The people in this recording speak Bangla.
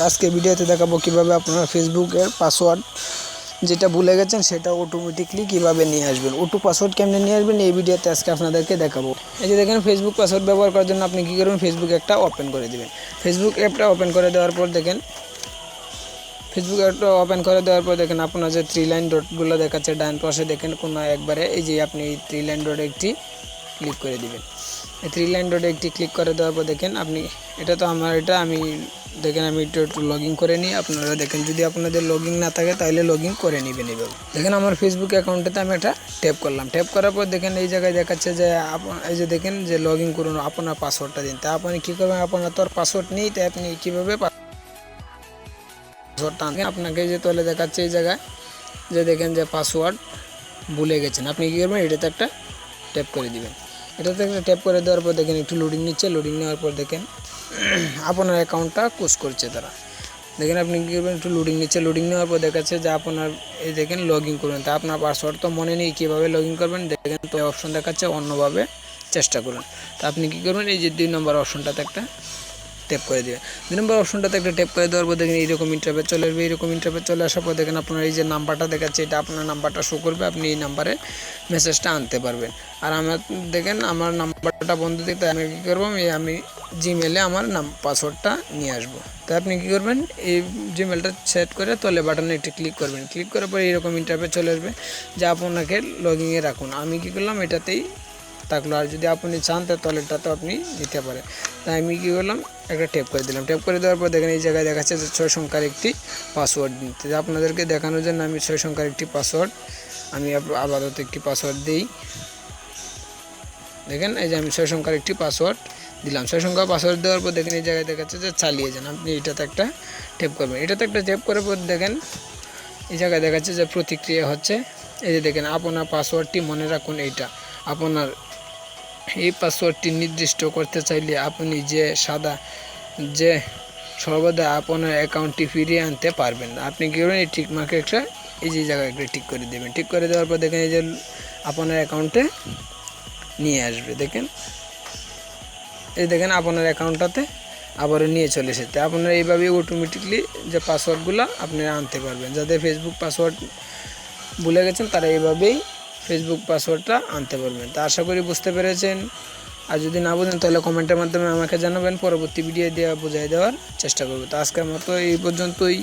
আজকে ভিডিওতে দেখাবো কিভাবে আপনারা ফেসবুকের পাসওয়ার্ড যেটা ভুলে গেছেন সেটা অটোমেটিকলি কিভাবে নিয়ে আসবেন। ওটু পাসওয়ার্ড কেমনে নিয়ে আসবেন এই ভিডিওতে আজকে আপনাদেরকে দেখাবো। এই যে দেখেন ফেসবুক পাসওয়ার্ড ব্যবহার করার জন্য আপনি কী করবেন, ফেসবুক অ্যাপটা ওপেন করে দেবেন। ফেসবুক অ্যাপটা ওপেন করে দেওয়ার পর দেখেন আপনার যে 3 লাইন ডটগুলো দেখাচ্ছে ডান পাশে, দেখেন কোনো একবারে এই যে আপনি 3 লাইন ডটে একটি ক্লিক করে দিবেন। এই 3 লাইন ডটে একটি ক্লিক করে দেওয়ার পর দেখেন আপনি এটা তো আমার আমি দেখেন আমি একটু লগ ইন করে নিই। আপনারা দেখেন যদি আপনাদের লগ ইন না থাকে তাহলে লগ ইন করে নেবেন। এইভাবে দেখেন আমার ফেসবুক অ্যাকাউন্টেতে আমি এটা ট্যাপ করলাম। ট্যাপ করার পর দেখেন এই জায়গায় দেখাচ্ছে যে এই যে দেখেন যে লগ ইন করুন, আপনার পাসওয়ার্ডটা দিন। তা আপনি কী করবেন, আপনার তো পাসওয়ার্ড নেই, তাই আপনি কীভাবে পাসওয়ার্ডটা আনবেন। আপনাকে যে তলে দেখাচ্ছে এই জায়গায় যে দেখেন যে পাসওয়ার্ড ভুলে গেছেন, আপনি কী করবেন এটাতে একটা ট্যাপ করে দিবেন। এটাতে একটা ট্যাপ করে দেওয়ার পর দেখেন একটু লোডিং নিচ্ছে। লোডিং নেওয়ার পর দেখেন আপনার অ্যাকাউন্টটা কোচ করছে তারা। দেখেন আপনি কী করবেন, একটু লোডিং নিচ্ছে। লোডিং নেওয়ার পর দেখাচ্ছে যে আপনার এই দেখেন লগ ইন করবেন। তা আপনার পাসওয়ার্ড তো মনে নেই, কীভাবে লগ ইন করবেন দেখেন তো অপশন দেখাচ্ছে অন্যভাবে চেষ্টা করুন। তা আপনি কী করবেন, এই যে 2 নম্বর অপশনটাতে একটা ট্যাপ করে দেবেন। 2 নম্বর অপশনটাতে একটা ট্যাপ করে দেওয়ার পর দেখেন এইরকম ইন্টারফেস চলে আসবে। এইরকম ইন্টারফেস চলে আসার পর দেখেন আপনার এই যে নাম্বারটা দেখাচ্ছে এটা আপনার নাম্বারটা শো করবে, আপনি এই নাম্বারে মেসেজটা আনতে পারবেন। আর আমার দেখেন আমার নাম্বারটা বন্ধ দিতে আমি কী করবো, আমি জিমেলে আমার পাসওয়ার্ডটা নিয়ে আসবো। তাই আপনি কী করবেন, এই জিমেলটা সেট করে তলে বাটনে একটি ক্লিক করবেন। ক্লিক করার পরে এইরকম ইন্টারফেস চলে আসবে যে আপনাকে লগইনে রাখুন। আমি কী করলাম এটাতেই থাকলো। আর যদি আপনি চান তাহলে তলেরটাতে আপনি দিতে পারেন। তাই আমি কী করলাম একটা ট্যাপ করে দিলাম। ট্যাপ করে দেওয়ার পর দেখেন এই জায়গায় দেখাচ্ছে যে 6 সংখ্যার একটি পাসওয়ার্ড দিতে। আপনাদেরকে দেখানোর জন্য আমি 6 সংখ্যার একটি পাসওয়ার্ড আমি আপাতত একটি পাসওয়ার্ড দিই। দেখেন এই যে আমি 6 সংখ্যার একটি পাসওয়ার্ড দিলাম। 6 সংখ্যা পাসওয়ার্ড দেওয়ার পর দেখেন এই জায়গায় দেখাচ্ছে যে চালিয়ে যান। আপনি এটাতে একটা ট্যাপ করবেন। এটাতে একটা ট্যাপ করার পর দেখেন এই জায়গায় দেখাচ্ছে যে প্রতিক্রিয়া হচ্ছে। এই যে দেখেন আপনার পাসওয়ার্ডটি মনে রাখুন। এইটা আপনার এই পাসওয়ার্ডটি নির্দিষ্ট করতে চাইলে আপনি যে সর্বদা আপনার অ্যাকাউন্টটি ফিরিয়ে আনতে পারবেন। আপনি কী করবেন, এই টিক মার্কে একটা এই যে জায়গায় একটা টিক করে দেবেন। টিক করে দেওয়ার পর দেখেন এই যে আপনার অ্যাকাউন্টে নিয়ে আসবে। দেখেন এই দেখেন আপনার অ্যাকাউন্টটাতে আবারও নিয়ে চলে এসেছে। আপনারা এইভাবে অটোমেটিকলি যে পাসওয়ার্ডগুলো আপনি আনতে পারবেন। যাদের ফেসবুক পাসওয়ার্ড ভুলে গেছেন তারা এইভাবেই ফেসবুক পাসওয়ার্ডটা আনতে পারবেন। তা আশা করি বুঝতে পেরেছেন। আর যদি না বুঝেন তাহলে কমেন্টের মাধ্যমে আমাকে জানাবেন, পরবর্তী ভিডিও বুঝিয়ে দেওয়ার চেষ্টা করব। তো আজকের মতো এই পর্যন্তই।